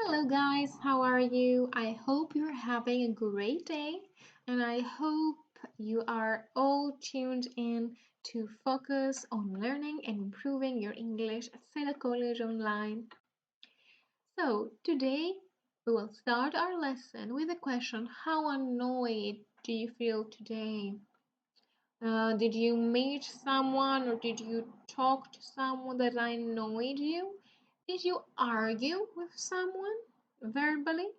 Hello, guys, how are you? I hope you're having a great day, and I hope you are all tuned in to focus on learning and improving your English at SEDA College Online. So, today we will start our lesson with the question: how annoyed do you feel today? Did you meet someone or did you talk to someone that annoyed you? Did you argue with someone verbally?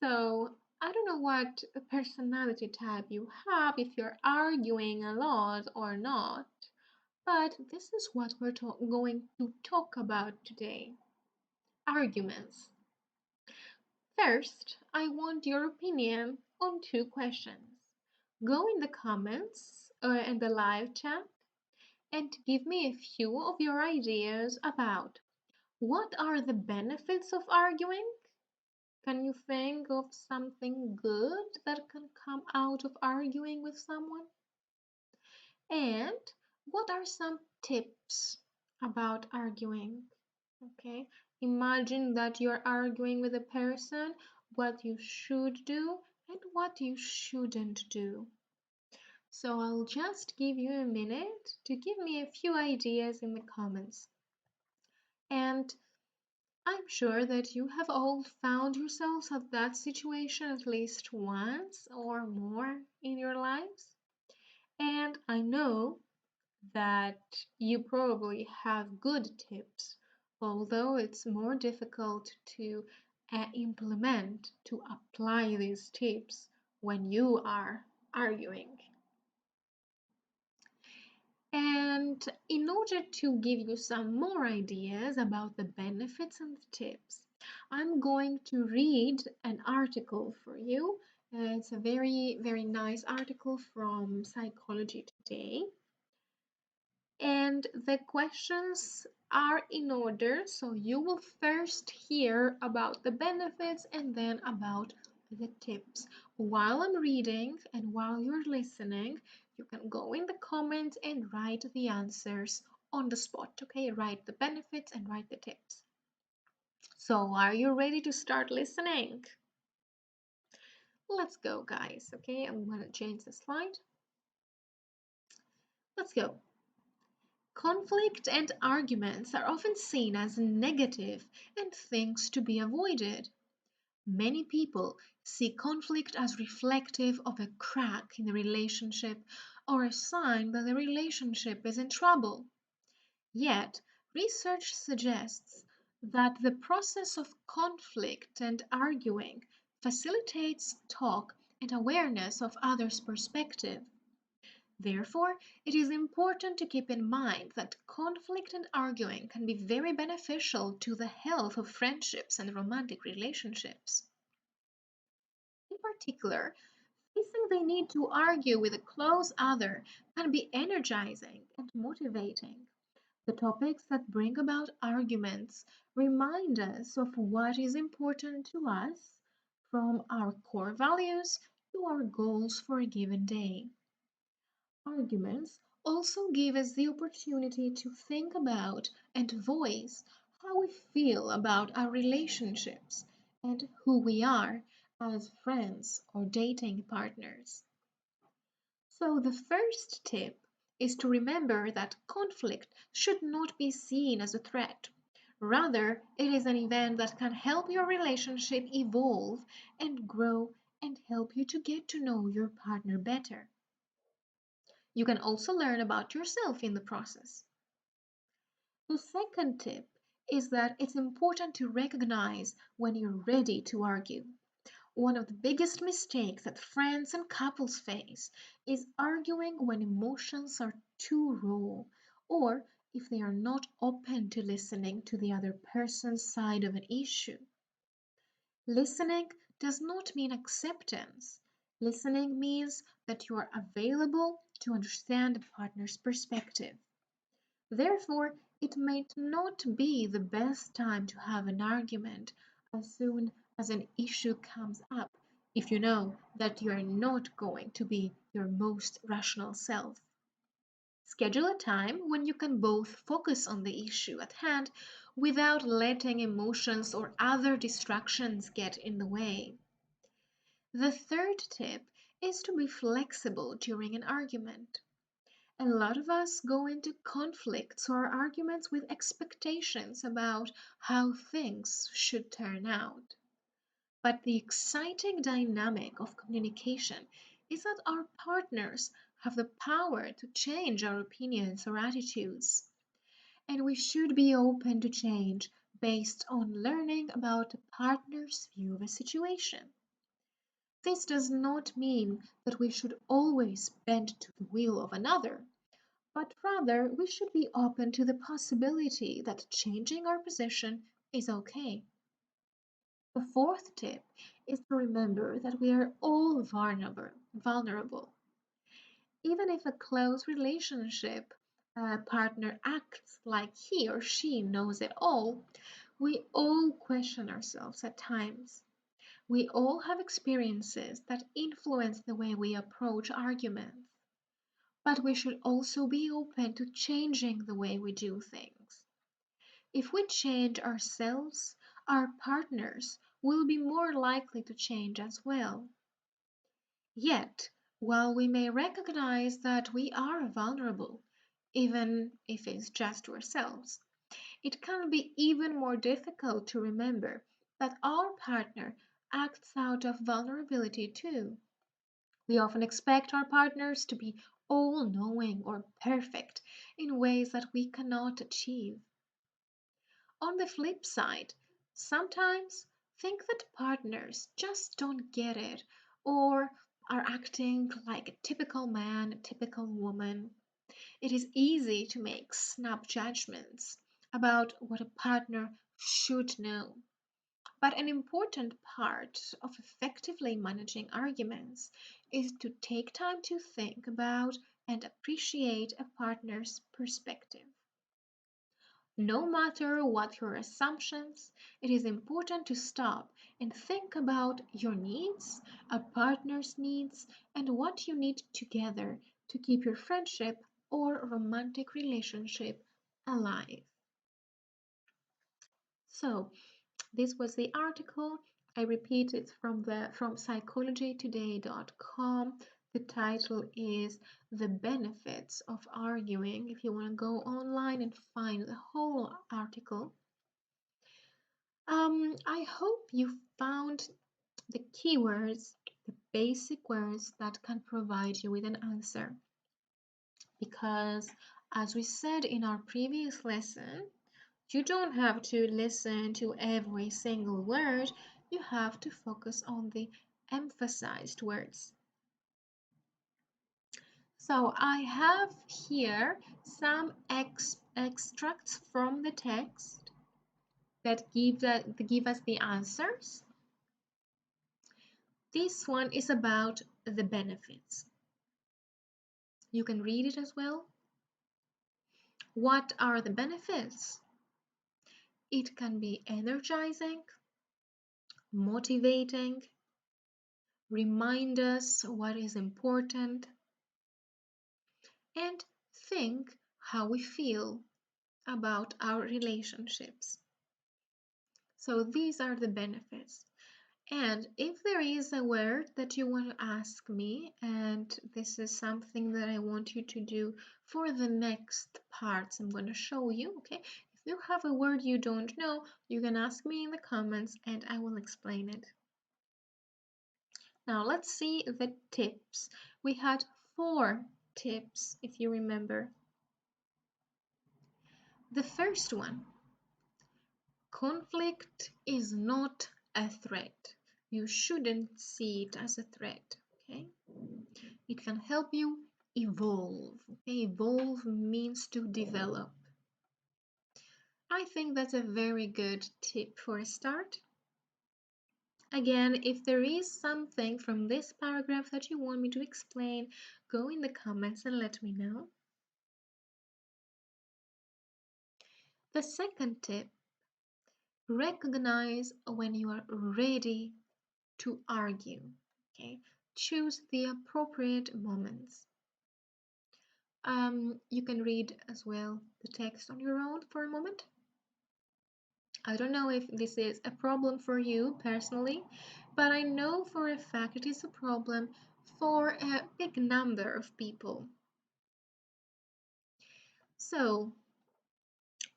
So, I don't know what personality type you have, if you're arguing a lot or not, but this is what we're going to talk about today: arguments. First, I want your opinion on two questions. Go in the comments or in the live chat and give me a few of your ideas about what are the benefits of arguing. Can you think of something good that can come out of arguing with someone? And what are some tips about arguing? Okay, imagine that you're arguing with a person, what you should do and what you shouldn't do. So I'll just give you a minute to give me a few ideas in the comments. And I'm sure that you have all found yourselves at that situation at least once or more in your lives. And I know that you probably have good tips, although it's more difficult to implement, to apply these tips when you are arguing. And in order to give you some more ideas about the benefits and the tips, I'm going to read an article for you. It's a very nice article from Psychology Today. And the questions are in order, so you will first hear about the benefits and then about the tips. While I'm reading and while you're listening, you can go in the comments and write the answers on the spot, okay? Write the benefits and write the tips. So, are you ready to start listening? Let's go, guys, okay? I'm gonna change the slide. Let's go. Conflict and arguments are often seen as negative and things to be avoided. Many people see conflict as reflective of a crack in the relationship or a sign that the relationship is in trouble. Yet, research suggests that the process of conflict and arguing facilitates talk and awareness of others' perspective. Therefore, it is important to keep in mind that conflict and arguing can be very beneficial to the health of friendships and romantic relationships. In particular, facing the need to argue with a close other can be energizing and motivating. The topics that bring about arguments remind us of what is important to us, from our core values to our goals for a given day. Arguments also give us the opportunity to think about and voice how we feel about our relationships and who we are as friends or dating partners. So, the first tip is to remember that conflict should not be seen as a threat. Rather, it is an event that can help your relationship evolve and grow and help you to get to know your partner better. You can also learn about yourself in the process. The second tip is that it's important to recognize when you're ready to argue. One of the biggest mistakes that friends and couples face is arguing when emotions are too raw or if they are not open to listening to the other person's side of an issue. Listening does not mean acceptance. Listening means that you are available to understand a partner's perspective. Therefore, it might not be the best time to have an argument as soon as an issue comes up if you know that you are not going to be your most rational self. Schedule a time when you can both focus on the issue at hand without letting emotions or other distractions get in the way. The third tip is to be flexible during an argument. A lot of us go into conflicts or arguments with expectations about how things should turn out. But the exciting dynamic of communication is that our partners have the power to change our opinions or attitudes, and we should be open to change based on learning about a partner's view of a situation. This does not mean that we should always bend to the will of another, but rather we should be open to the possibility that changing our position is okay. The fourth tip is to remember that we are all vulnerable. Even if a close relationship partner acts like he or she knows it all, we all question ourselves at times. We all have experiences that influence the way we approach arguments, but we should also be open to changing the way we do things. If we change ourselves, our partners will be more likely to change as well. Yet, while we may recognize that we are vulnerable, even if it's just to ourselves, it can be even more difficult to remember that our partner acts out of vulnerability too. We often expect our partners to be all knowing or perfect in ways that we cannot achieve. On the flip side, sometimes think that partners just don't get it or are acting like a typical man, a typical woman. It is easy to make snap judgments about what a partner should know. But an important part of effectively managing arguments is to take time to think about and appreciate a partner's perspective. No matter what your assumptions, it is important to stop and think about your needs, a partner's needs, and what you need together to keep your friendship or romantic relationship alive. So, this was the article. I repeat, it's from psychologytoday.com. The title is The Benefits of Arguing. If you want to go online and find the whole article. I hope you found the keywords, the basic words that can provide you with an answer. Because as we said in our previous lesson, you don't have to listen to every single word, you have to focus on the emphasized words. So I have here some extracts from the text that give us the answers. This one is about the benefits. You can read it as well. What are the benefits? It can be energizing, motivating, remind us what is important, and think how we feel about our relationships. So these are the benefits. And if there is a word that you want to ask me, and this is something that I want you to do for the next parts I'm going to show you, okay? If you have a word you don't know, you can ask me in the comments and I will explain it. Now let's see the tips. We had 4 tips, if you remember. The first one, conflict is not a threat. You shouldn't see it as a threat, okay? It can help you evolve. Okay? Evolve means to develop. I think that's a very good tip for a start. Again, if there is something from this paragraph that you want me to explain, go in the comments and let me know. The second tip, recognize when you are ready to argue. Okay? Choose the appropriate moments. You can read as well the text on your own for a moment. I don't know if this is a problem for you personally, but I know for a fact it is a problem for a big number of people. So,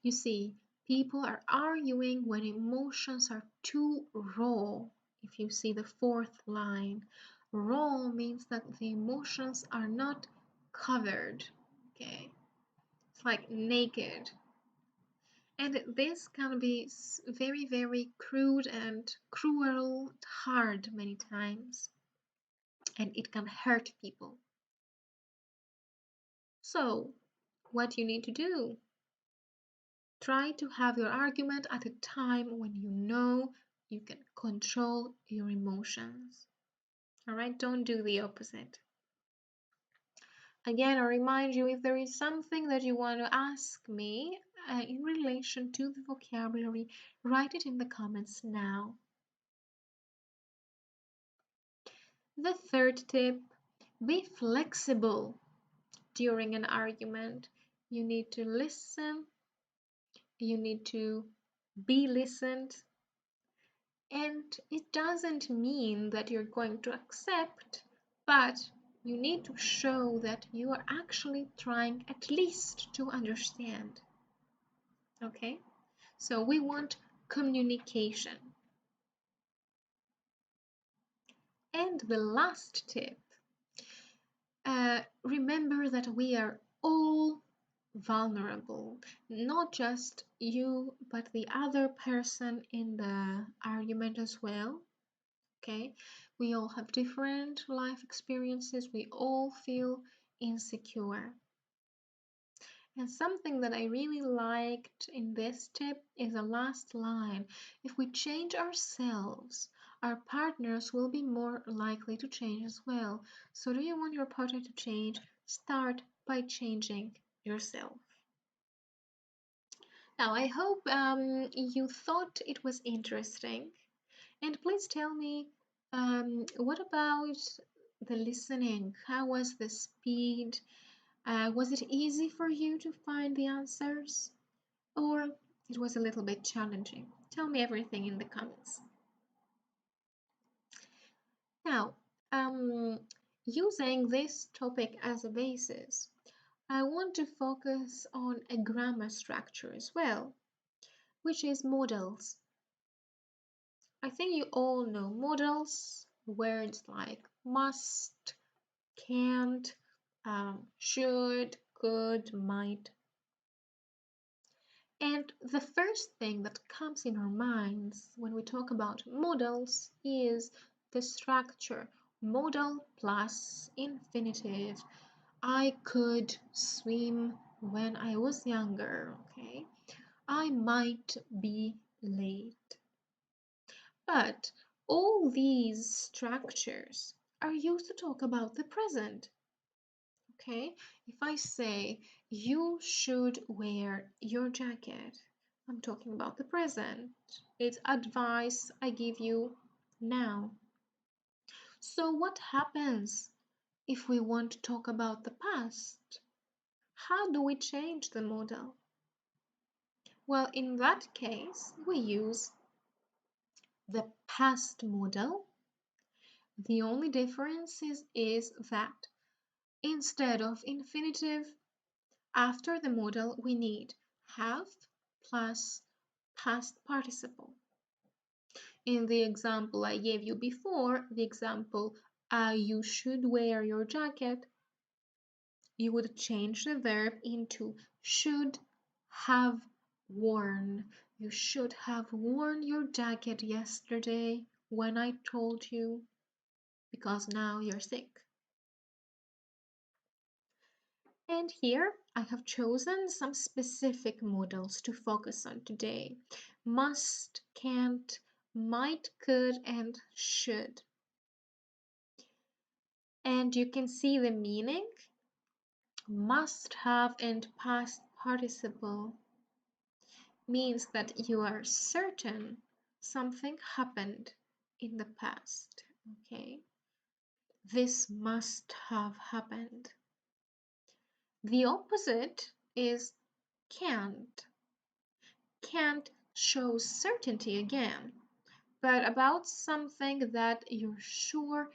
you see, people are arguing when emotions are too raw. If you see the fourth line, raw means that the emotions are not covered. Okay, it's like naked. And this can be very, very crude and cruel, hard many times, and it can hurt people. So, what you need to do? Try to have your argument at a time when you know you can control your emotions. All right, don't do the opposite. Again, I remind you, if there is something that you want to ask me in relation to the vocabulary, write it in the comments now. The third tip, be flexible during an argument. You need to listen, you need to be listened, and it doesn't mean that you're going to accept, but you need to show that you are actually trying at least to understand. Okay? So we want communication. And the last tip, remember that we are all vulnerable, not just you, but the other person in the argument as well. Okay, we all have different life experiences, we all feel insecure. And something that I really liked in this tip is the last line. If we change ourselves, our partners will be more likely to change as well. So, do you want your partner to change? Start by changing yourself. Now, I hope you thought it was interesting. And please tell me, what about the listening? How was the speed? Was it easy for you to find the answers? Or it was a little bit challenging? Tell me everything in the comments. Now, using this topic as a basis, I want to focus on a grammar structure as well, which is modals. I think you all know modals, words like must, can't, should, could, might. And the first thing that comes in our minds when we talk about modals is the structure. Modal plus infinitive. I could swim when I was younger, okay? I might be late. But all these structures are used to talk about the present. Okay, if I say you should wear your jacket, I'm talking about the present. It's advice I give you now. So, what happens if we want to talk about the past? How do we change the modal? Well, in that case, we use the past modal. The only difference is that instead of infinitive, after the modal, we need have plus past participle. In the example I gave you before, the example, you should wear your jacket, you would change the verb into should have worn. You should have worn your jacket yesterday when I told you, because now you're sick. And here I have chosen some specific modals to focus on today. Must, can't, might, could, and should. And you can see the meaning. Must have and past participle means that you are certain something happened in the past. Okay? This must have happened. The opposite is can't. Can't shows certainty again, but about something that you're sure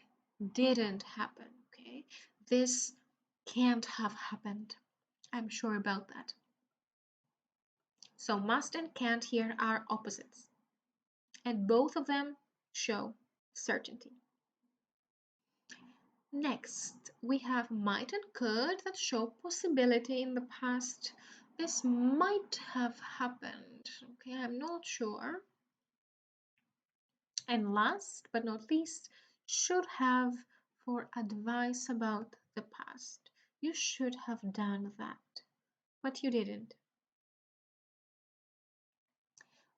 didn't happen, okay? This can't have happened. I'm sure about that. So must and can't here are opposites, and both of them show certainty. Next, we have might and could that show possibility in the past. This might have happened. Okay, I'm not sure. And last but not least, should have for advice about the past. You should have done that, but you didn't.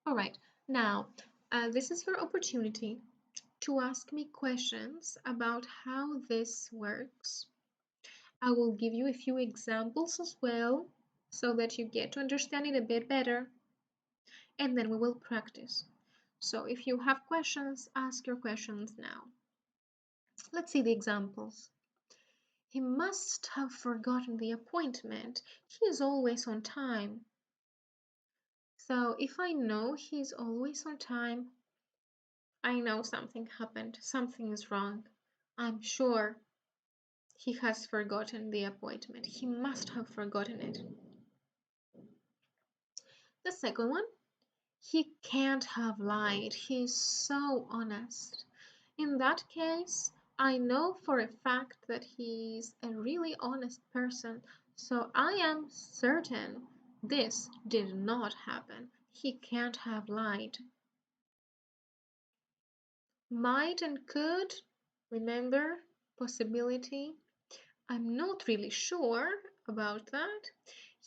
All right, now this is your opportunity to ask me questions about how this works. I will give you a few examples as well so that you get to understand it a bit better, and then we will practice. So if you have questions, ask your questions now. Let's see the examples. He must have forgotten the appointment. He is always on time. So if I know he's always on time, I know something happened, something is wrong. I'm sure he has forgotten the appointment. He must have forgotten it. The second one, he can't have lied. He's so honest. In that case, I know for a fact that he's a really honest person, so I am certain this did not happen. He can't have lied. Might and could, remember, possibility. I'm not really sure about that.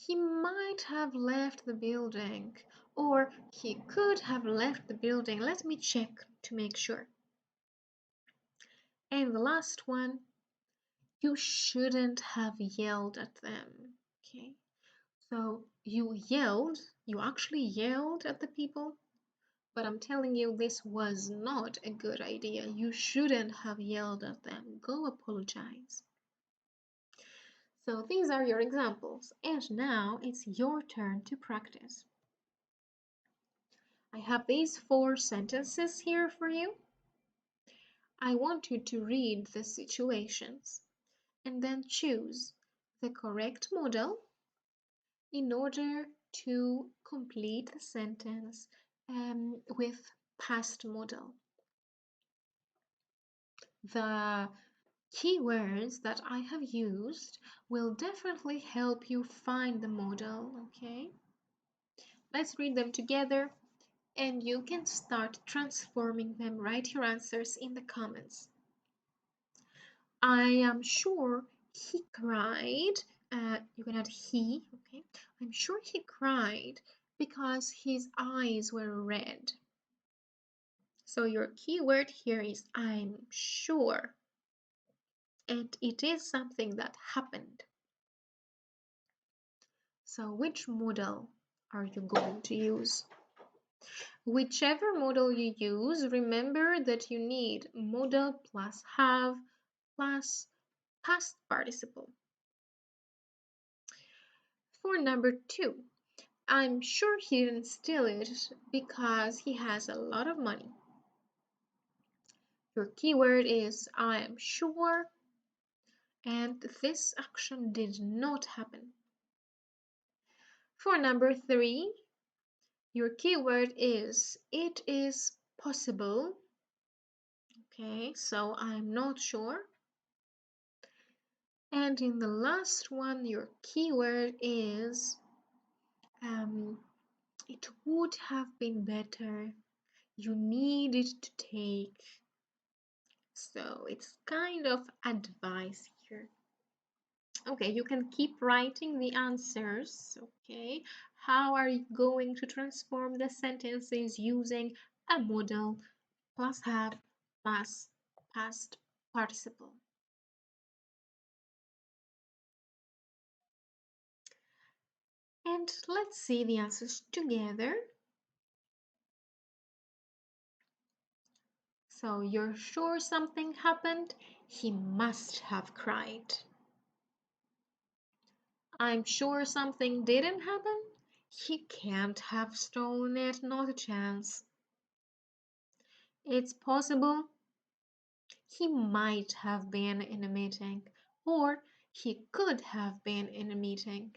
He might have left the building, or he could have left the building. Let me check to make sure. And the last one, you shouldn't have yelled at them. Okay, so you actually yelled at the people, but I'm telling you, this was not a good idea. You shouldn't have yelled at them. Go apologize. So these are your examples, and now it's your turn to practice. I have these 4 sentences here for you. I want you to read the situations and then choose the correct modal in order to complete the sentence with past modal. The keywords that I have used will definitely help you find the modal, okay? Let's read them together and you can start transforming them. Write your answers in the comments. I am sure he cried. You can add he, okay? I'm sure he cried because his eyes were red. So your keyword here is I'm sure. And it is something that happened. So which modal are you going to use? Whichever modal you use, remember that you need modal plus have plus past participle. For number 2, I'm sure he didn't steal it because he has a lot of money. Your keyword is I am sure, and this action did not happen. For number 3, your keyword is it is possible. Okay, so I'm not sure. And in the last one, your keyword is it would have been better. You needed to take. So it's kind of advice here. Okay, you can keep writing the answers. Okay, how are you going to transform the sentences using a modal plus have plus past participle? And let's see the answers together. So you're sure something happened? He must have cried. I'm sure something didn't happen. He can't have stolen it, not a chance. It's possible he might have been in a meeting, or he could have been in a meeting.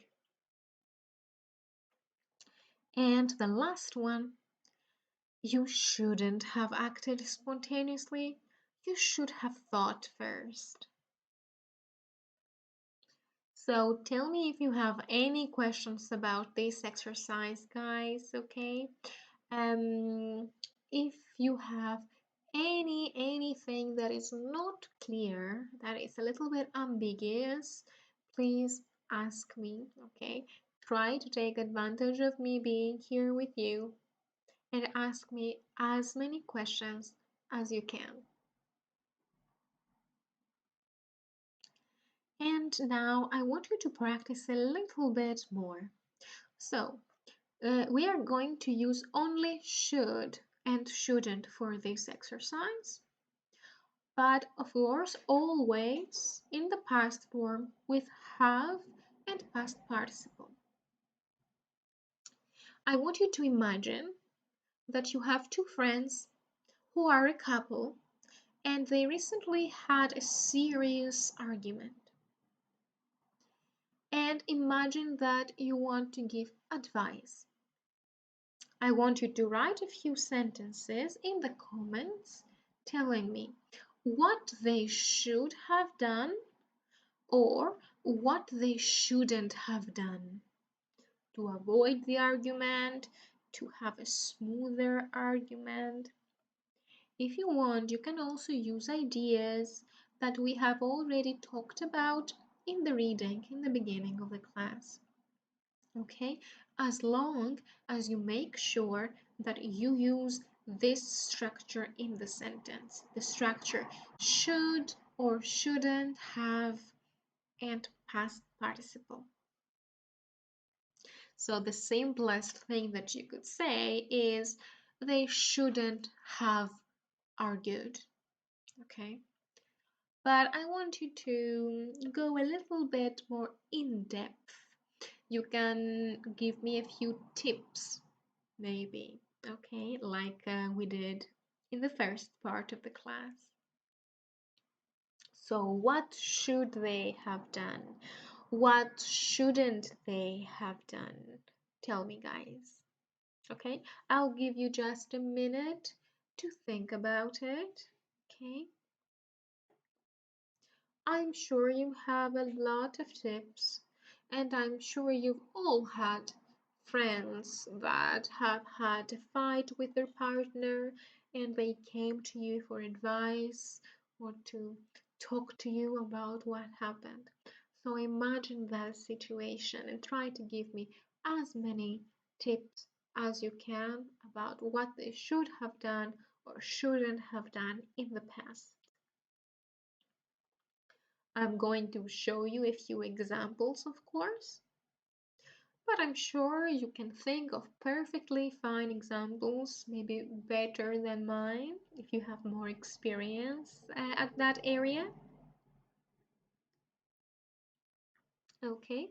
And the last one, you shouldn't have acted spontaneously. You should have thought first. So tell me if you have any questions about this exercise, guys, okay? If you have anything that is not clear, that is a little bit ambiguous, please ask me, okay? Try to take advantage of me being here with you and ask me as many questions as you can. And now I want you to practice a little bit more. So, we are going to use only should and shouldn't for this exercise, but of course always in the past form with have and past participle. I want you to imagine that you have two friends who are a couple and they recently had a serious argument. And imagine that you want to give advice. I want you to write a few sentences in the comments telling me what they should have done or what they shouldn't have done to avoid the argument, to have a smoother argument. If you want, you can also use ideas that we have already talked about in the reading in the beginning of the class. Okay, as long as you make sure that you use this structure in the sentence, the structure should or shouldn't have and past participle. So the simplest thing that you could say is they shouldn't have argued. Okay, but I want you to go a little bit more in depth. You can give me a few tips, maybe, okay, like we did in the first part of the class. So, what should they have done? What shouldn't they have done? Tell me, guys. Okay, I'll give you just a minute to think about it. Okay, I'm sure you have a lot of tips, and I'm sure you've all had friends that have had a fight with their partner and they came to you for advice or to talk to you about what happened. So imagine that situation and try to give me as many tips as you can about what they should have done or shouldn't have done in the past. I'm going to show you a few examples, of course, but I'm sure you can think of perfectly fine examples, maybe better than mine, if you have more experience at that area. Okay.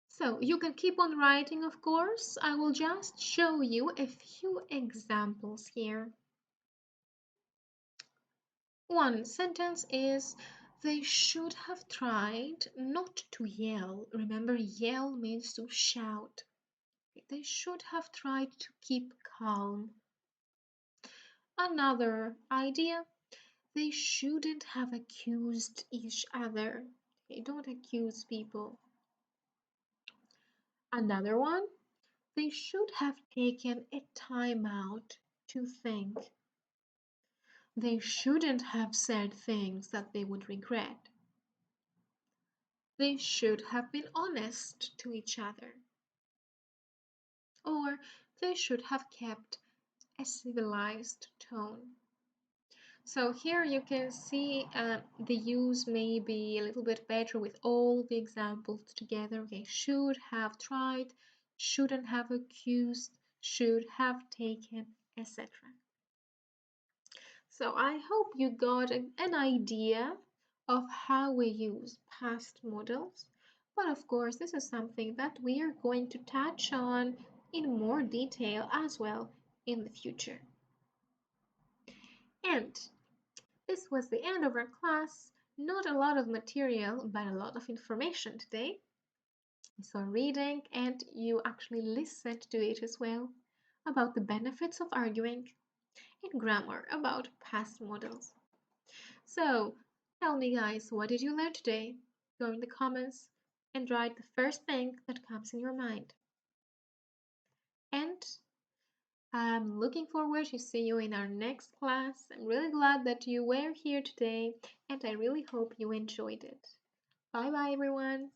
So you can keep on writing, of course. I will just show you a few examples here. One sentence is, they should have tried not to yell. Remember, yell means to shout. They should have tried to keep calm. Another idea, they shouldn't have accused each other. Okay, don't accuse people. Another one, they should have taken a time out to think. They shouldn't have said things that they would regret. They should have been honest to each other. Or they should have kept a civilized tone. So here you can see the use may be a little bit better with all the examples together. Okay, should have tried, shouldn't have accused, should have taken, etc. So I hope you got an idea of how we use past models, but of course, this is something that we are going to touch on in more detail as well in the future. And this was the end of our class. Not a lot of material, but a lot of information today. So reading and you actually listened to it as well about the benefits of arguing and grammar about past models. So tell me guys, what did you learn today? Go in the comments and write the first thing that comes in your mind. And I'm looking forward to see you in our next class. I'm really glad that you were here today and I really hope you enjoyed it. Bye bye everyone.